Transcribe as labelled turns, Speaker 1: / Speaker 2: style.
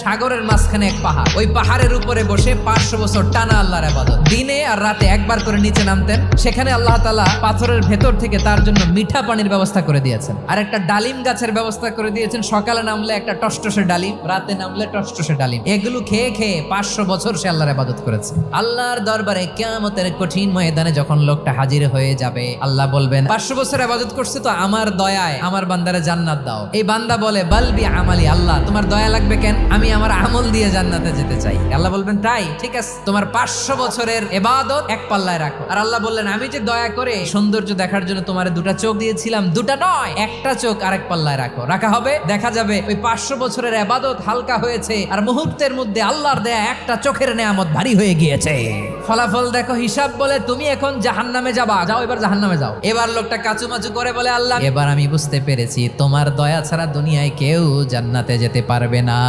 Speaker 1: সাগরের মাঝখানে এক পাহাড়, ওই পাহাড়ের উপরে বসে 500 বছর টানা আল্লাহর ইবাদত। দিনে আর রাতে একবার করে নিচে নামতেন। সেখানে আল্লাহ তাআলা পাথরের ভেতর থেকে তার জন্য মিঠা পানির ব্যবস্থা করে দিয়েছেন, আর একটা ডালিম গাছের ব্যবস্থা করে দিয়েছেন। সকালে নামলে একটা টসটসে ডালিম, রাতে নামলে টসটসে ডালিম। এগুলো খেয়ে খেয়ে 500 বছর সে আল্লাহর ইবাদত করেছে। আল্লাহর দরবারে কিয়ামতের কঠিন ময়দানে যখন লোকটা হাজির হয়ে যাবে, আল্লাহ বলবেন 500 বছর ইবাদত করছে তো আমার দয়ায় আমার বান্দারে জান্নাত দাও। এই বান্দা বলে বালবি আমালি, আল্লাহ তোমার দয়া লাগবে কেন, আমি আমার আমল দিয়ে জান্নাতে যেতে চাই। আল্লাহ বলবেন তাই, ঠিক আছে, তোমার 500 বছরের ইবাদত এক পাল্লায় রাখো। আর আল্লাহ বললেন আমি যে দয়া করে সৌন্দর্য দেখার জন্য তোমার দুটা চোখ দিয়েছিলাম, দুটা নয় একটা চোখ আরেক পাল্লায় রাখো। রাখা হবে, দেখা যাবে ওই 500 বছরের ইবাদত হালকা হয়েছে, আর মুহূর্তের মধ্যে আল্লাহর দেয়া একটা চোখের নেয়ামত ভারী হয়ে গিয়েছে। ফলাফল দেখো, হিসাব বলে তুমি এখন জাহান্নামে যাবা, যাও এবার জাহান্নামে যাও। এবার লোকটা কাচুমাচু করে বলে আল্লাহ এবার আমি বুঝতে পেরেছি তোমার দয়া ছাড়া দুনিয়ায় কেউ জান্নাতে যেতে পারবে না।